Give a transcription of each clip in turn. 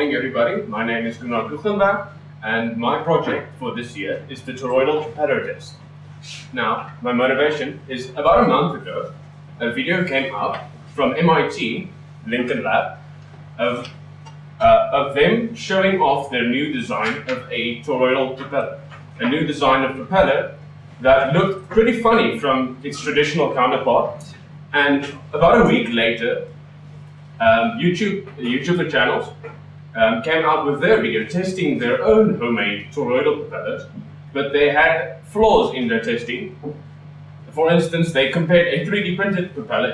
morning, everybody. My name is Gunnar, and my project for this year is the Torroidal propeller test. Now, my motivation is about a month ago, a video came out from MIT, Lincoln Lab, of them showing off their new design of a Torroidal propeller. A new design of propeller that looked pretty funny from its traditional counterpart. And about a week later, YouTuber channels came out with their video testing their own homemade Torroidal propellers, but they had flaws in their testing. For instance, they compared a 3D printed propeller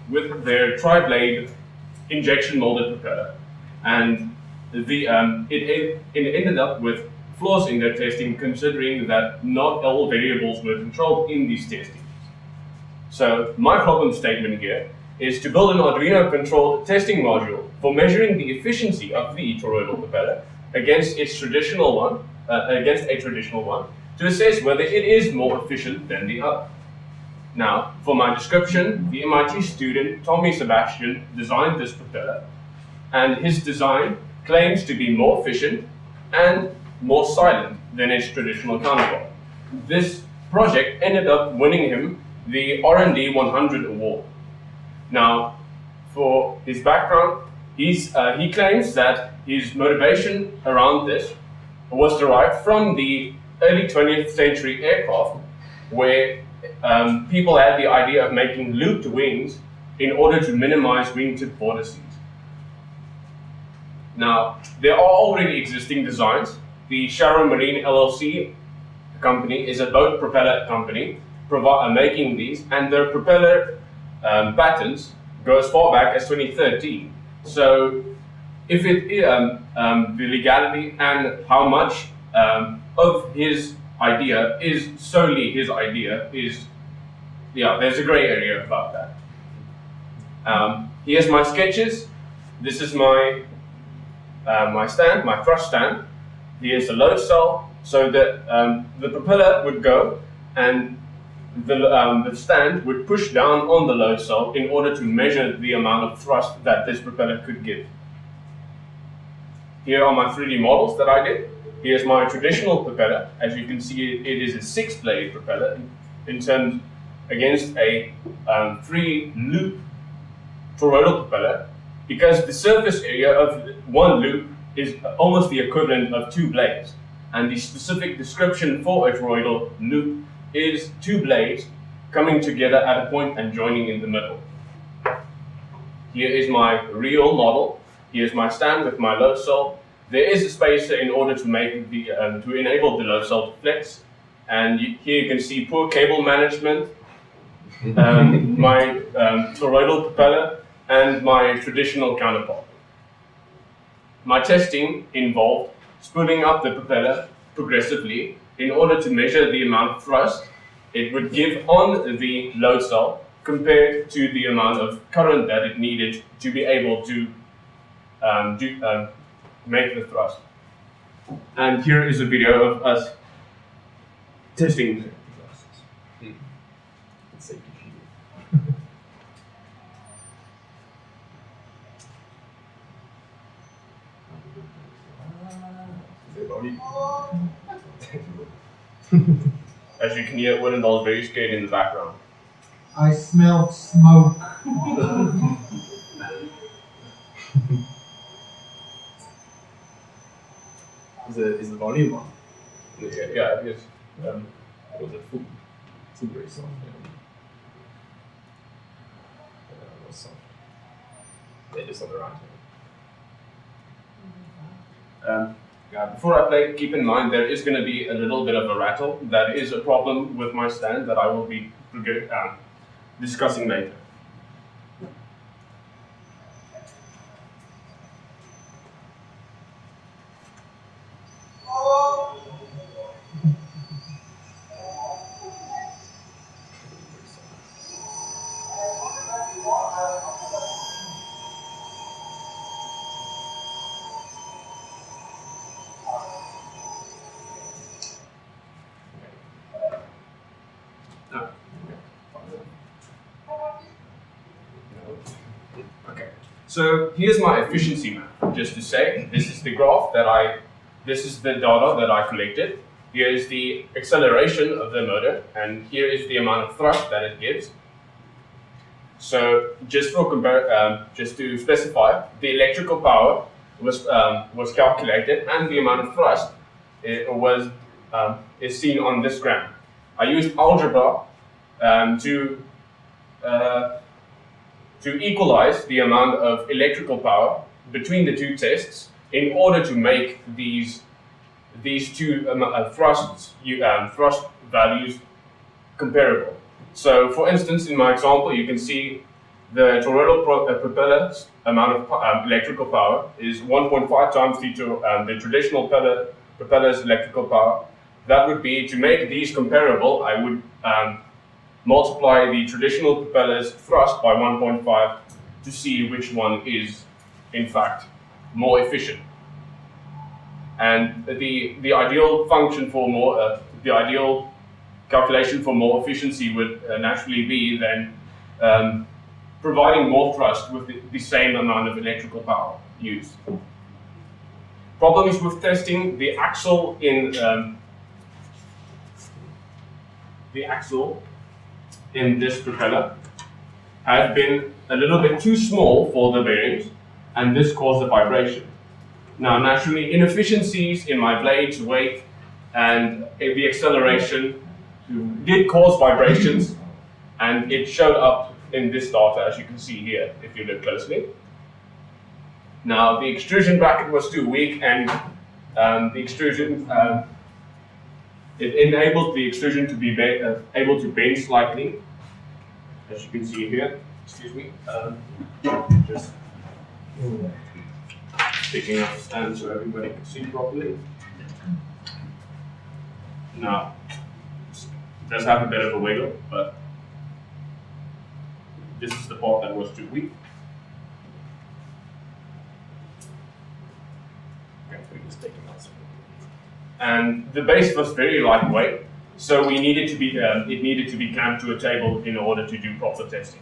with their tri-blade injection molded propeller, and it ended up with flaws in their testing, considering that not all variables were controlled in these testings. So my problem statement here is to build an Arduino-controlled testing module for measuring the efficiency of the Torroidal propeller against a traditional one, to assess whether it is more efficient than the other. Now, for my description, the MIT student Tommy Sebastian designed this propeller, and his design claims to be more efficient and more silent than its traditional counterpart. This project ended up winning him the R&D 100 award. Now, for his background, he claims that his motivation around this was derived from the early 20th century aircraft, where people had the idea of making looped wings in order to minimize wingtip vortices. Now, there are already existing designs. The Sharrow Marine LLC company is a boat propeller company making these, and their propeller patents go as far back as 2013. So, if it the legality and how much of his idea is solely his idea there's a gray area about that. Here's my sketches. This is my stand, my thrust stand. Here's the load cell, so that the propeller would go and the stand would push down on the load cell in order to measure the amount of thrust that this propeller could give. Here are my 3D models that I did. Here's my traditional propeller. As you can see, it is a 6-blade propeller in terms against a 3-loop Torroidal propeller, because the surface area of one loop is almost the equivalent of 2 blades, and the specific description for a Torroidal loop is 2 blades coming together at a point and joining in the middle. Here is my real model. Here's my stand with my load cell. There is a spacer in order to make the to enable the load cell to flex. And here you can see poor cable management, my Torroidal propeller, and my traditional counterpart. My testing involved spooling up the propeller progressively in order to measure the amount of thrust it would give on the load cell compared to the amount of current that it needed to be able to make the thrust. And here is a video of us testing the thrusts. As you can hear, Winnendal is very scared in the background. I smelled smoke. Is the volume on? Yeah, it is. Was it full? It's very soft. It was soft. Yeah, just on the right. Before I play, keep in mind there is going to be a little bit of a rattle. That is a problem with my stand that I will be discussing later. So here's my efficiency map. just to say, this is the graph this is the data that I collected. Here is the acceleration of the motor, and here is the amount of thrust that it gives. So just just to specify, the electrical power was calculated, and the amount of thrust is seen on this graph. I used algebra to equalize the amount of electrical power between the two tests in order to make these two thrust values comparable. So, for instance, in my example, you can see the Torroidal propeller's amount of electrical power is 1.5 times the traditional propeller's electrical power. That would be, to make these comparable, I would multiply the traditional propeller's thrust by 1.5 to see which one is, in fact, more efficient. And the ideal function for the ideal calculation for more efficiency would naturally be then providing more thrust with the same amount of electrical power used. Problems with testing the axle in this propeller had been a little bit too small for the bearings, and this caused a vibration. Now, naturally, inefficiencies in my blade's weight and the acceleration did cause vibrations, and it showed up in this data, as you can see here, if you look closely. Now, the extrusion bracket was too weak, and the extrusion it enabled the extrusion to be able to bend slightly, as you can see here. Excuse me. Just picking up the stand so everybody can see properly. Now, it does have a bit of a wiggle, but this is the part that was too weak. Okay, we just take it out. And the base was very lightweight, so it needed to be clamped to a table in order to do proper testing.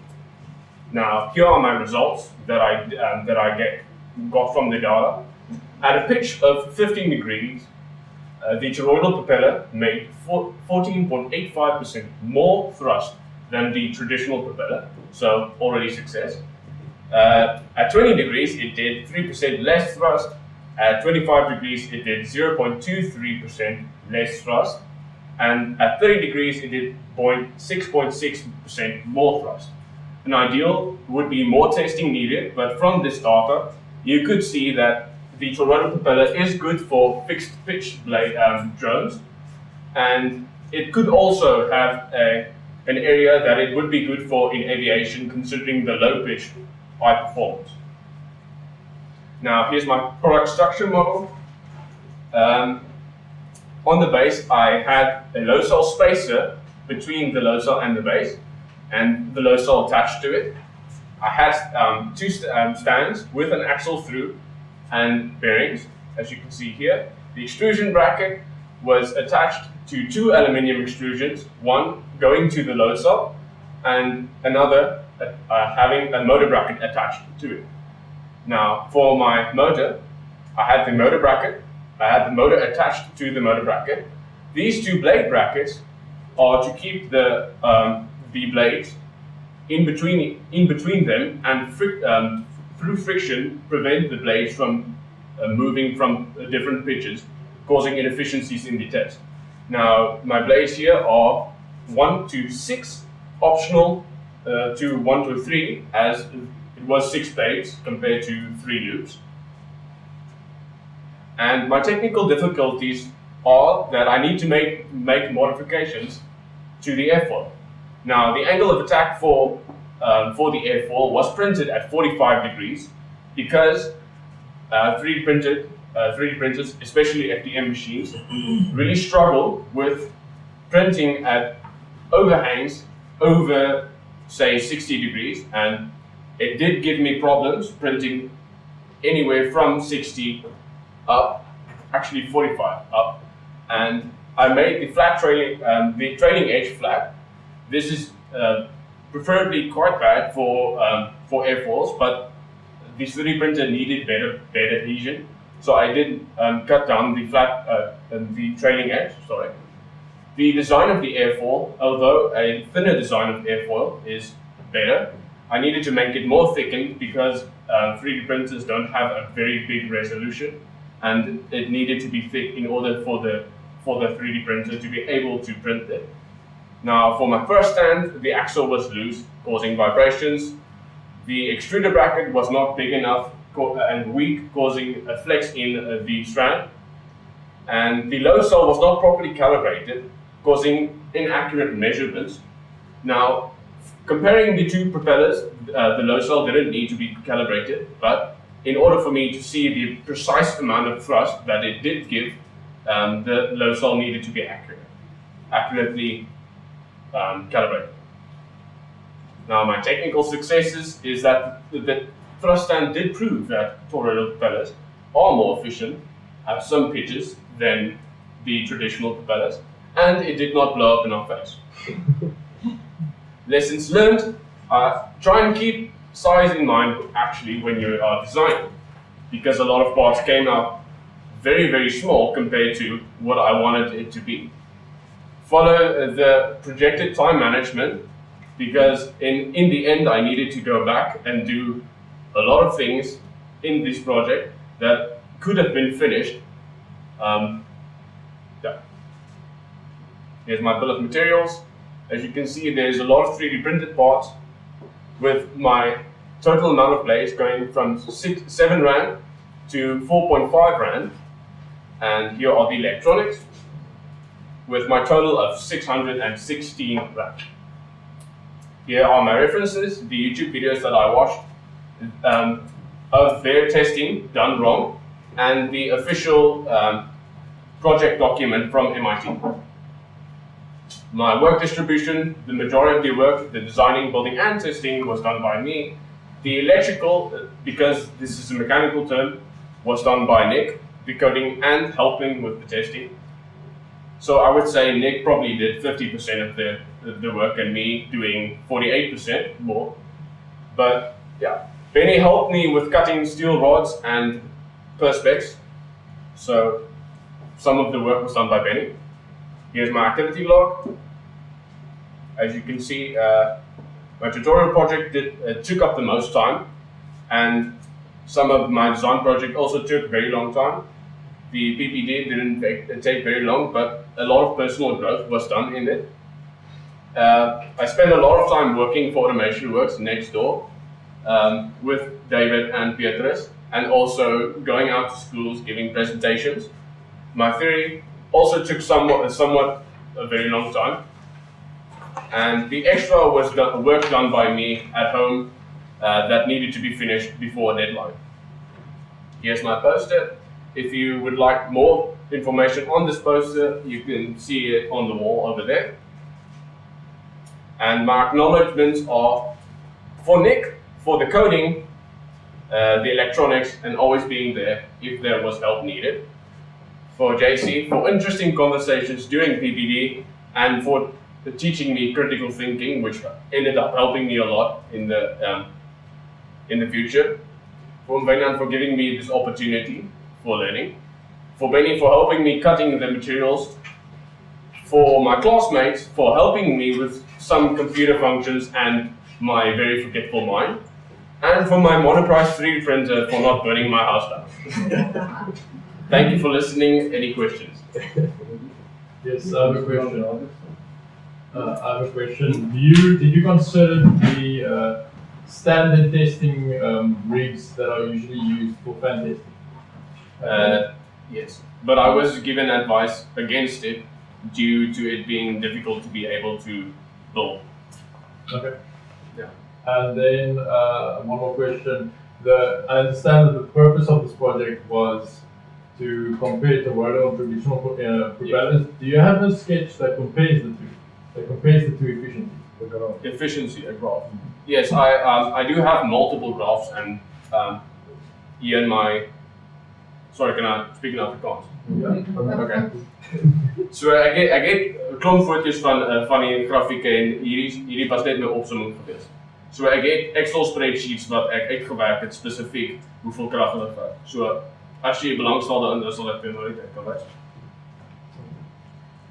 Now, here are my results that I got from the data. At a pitch of 15 degrees, the toroidal propeller made 14.85% more thrust than the traditional propeller, so already success. At 20 degrees, it did 3% less thrust. At 25 degrees, it did 0.23% less thrust. And at 30 degrees, it did 6.6% more thrust. An ideal would be more testing needed, but from this data, you could see that the Torroidal propeller is good for fixed pitch blade drones, and it could also have an area that it would be good for in aviation, considering the low pitch high performance. Now, here's my product structure model. On the base, I had a low cell spacer between the low cell and the base, and the low cell attached to it. I had two stands with an axle through and bearings, as you can see here. The extrusion bracket was attached to two aluminium extrusions, one going to the low cell and another having a motor bracket attached to it. Now, for my motor, I had the motor bracket, I had the motor attached to the motor bracket. These two blade brackets are to keep the blades in between them, and through friction prevent the blades from moving from different pitches, causing inefficiencies in the test. Now, my blades here are 1 to 6, optional to 1 to 3, as it was 6 blades compared to 3 loops. And my technical difficulties are that I need to make modifications to the airfoil. Now, the angle of attack for the airfoil was printed at 45 degrees because 3D printers, especially FDM machines, really struggle with printing at overhangs over, say, 60 degrees, and it did give me problems printing anywhere from 60 up, actually 45 up, and I made the flat the trailing edge flat. This is preferably quite bad for airfoils, but this 3D printer needed better bed adhesion, so I did cut down the the trailing edge. Sorry. The design of the airfoil, although a thinner design of airfoil is better, I needed to make it more thickened because 3D printers don't have a very big resolution, and it needed to be thick in order for the 3D printer to be able to print it. Now, for my first stand, the axle was loose, causing vibrations. The extruder bracket was not big enough and weak, causing a flex in the strand. And the load cell was not properly calibrated, causing inaccurate measurements. Now, comparing the two propellers, the load cell didn't need to be calibrated, but in order for me to see the precise amount of thrust that it did give, the load cell needed to be accurately calibrated. Now, my technical successes is that the thrust stand did prove that Torroidal propellers are more efficient at some pitches than the traditional propellers, and it did not blow up in our face. Lessons learned: try and keep size in mind actually when you are designing, because a lot of parts came out very, very small compared to what I wanted it to be. Follow the projected time management, because in the end I needed to go back and do a lot of things in this project that could have been finished. Here's my bill of materials. As you can see, there's a lot of 3D printed parts, with my total amount of blades going from 7 Rand to 4.5 Rand. And here are the electronics, with my total of 616 Rand. Here are my references, the YouTube videos that I watched of their testing done wrong, and the official project document from MIT. My work distribution: the majority of the work, the designing, building, and testing was done by me. The electrical, because this is a mechanical term, was done by Nick, the coding and helping with the testing. So I would say Nick probably did 50% of the work and me doing 48% more. But yeah, Benny helped me with cutting steel rods and perspex. So some of the work was done by Benny. Here's my activity log. As you can see, my tutorial project took up the most time, and some of my design project also took very long time. The PPD didn't take very long, but a lot of personal growth was done in it. I spent a lot of time working for Automation Works next door with David and Beatrice, and also going out to schools giving presentations. My theory also took somewhat a very long time, and the extra was work done by me at home that needed to be finished before a deadline. Here's my poster. If you would like more information on this poster, you can see it on the wall over there. And my acknowledgements are for Nick, for the coding, the electronics, and always being there if there was help needed. For JC, for interesting conversations during PPD, and for teaching me critical thinking, which ended up helping me a lot in the future. For Benny for giving me this opportunity for learning. For Benny for helping me cutting the materials. For my classmates for helping me with some computer functions and my very forgetful mind. And for my monoprice 3D printer for not burning my house down. Thank you for listening. Any questions? Yes, I have a question. Did you consider the standard testing rigs that are usually used for fan testing? Yes, but I was given advice against it due to it being difficult to be able to build. Okay. Yeah. And then one more question. I understand that the purpose of this project was to compare Torroidal and traditional propellers. Do you have a sketch that compares the two? That compares the two efficiencies? Efficiency, a graph. Yes, I do have multiple graphs, and here in my. Sorry, can I speak in Afrikaans? Yeah. Okay. So I get 'n klomp foto's van die grafieke, en hierdie was net my opsomming gewees. So ek het Excel spreadsheets wat ek uitgewerk het spesifiek hoeveel krag hulle vat. So as jy belangstel daarin, dan sal ek weer nooit kan wys.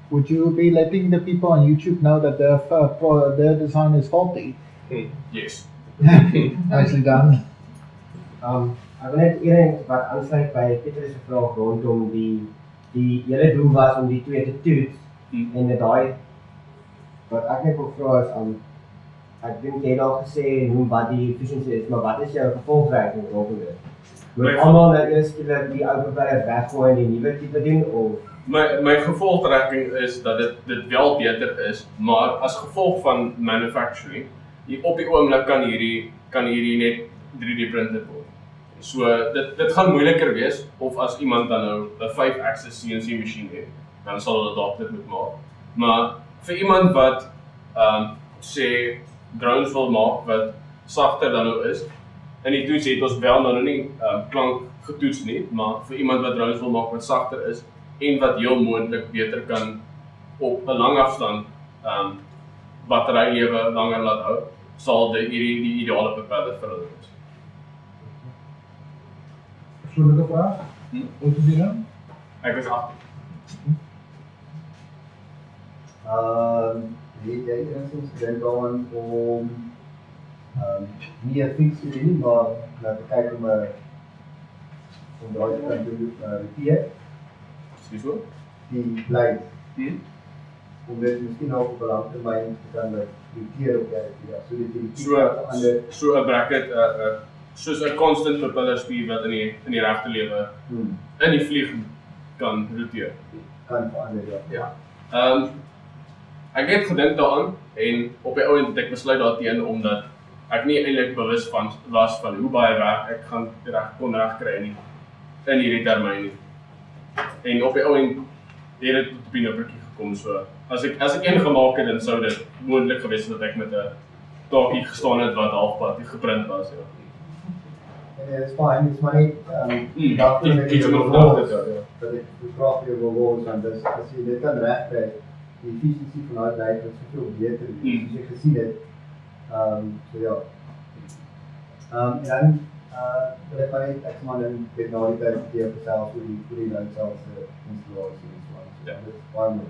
Would you be letting the people on YouTube know that their design is faulty? Yes. Nicely done. Ek wil net een wat aansluit by Pieter se vraag rondom die hele doel was om die twee te toets en met daai wat ek net wil vra is ek dink jy het al gesê hoe wat die efficiency is, maar wat is jou gevolgwerking rondom dit? Moet almal nou eers die ou propeller weggooi en die nuwe tipe doen of My gevolgtrekking is dat dit wel beter is, maar as gevolg van manufacturing, op die oomblik kan hierdie net 3D printed word. So dit gaan moeiliker wees, of as iemand dan nou 'n 5-axis CNC masjien het, dan sal hulle dalk dit moet maak. Maar vir iemand wat sê drones wil maak wat sagter dan nou is, in die toets het ons wel nou nie klank getoets nie, maar vir iemand wat drones wil maak wat sagter is en wat heel moontlik beter kan op 'n lang afstand batterylewe langer laat hou, sal die ideale propeller vir hulle wees. Persoonlijke vraag? Wat is die dan? Ek is 8. Het jy enigstens gedink daaraan om nie 'n fix te doen, maar na te kyk om daai te kan doen repeat Dis so? die blyd om dit miskien ook op 'n lang termyn te kan repeat op die so dit die So 'n bracket soos 'n constant propeller spier wat in die regte lewe in die vlieg kan roteer. kan verander ja. Ja. Ek het gedink daaraan en op die ouend het ek besluit daarteen omdat ek nie eintlik bewus was van hoe baie werk ek kon regkry in hierdie termyn nie. En op die ouend het dit tot die nippertjie gekom, so as ek een gemaak het, dan sou dit moontlik gewees het dat ek met 'n taakie gestaan het wat halfpad geprint was, ja. It's fine, it's maar net Iets om oor na te dink. dat ek die vraag weer wil hoor, want as jy dit kan regkry, die efficiency van daai lyd is soveel beter, soos jy gesien het. So ja. En dan wil ek maar net ek maar dan met na die tyd keer self hoe die lyd self se installasie is. Ja. Dit is baie mooi.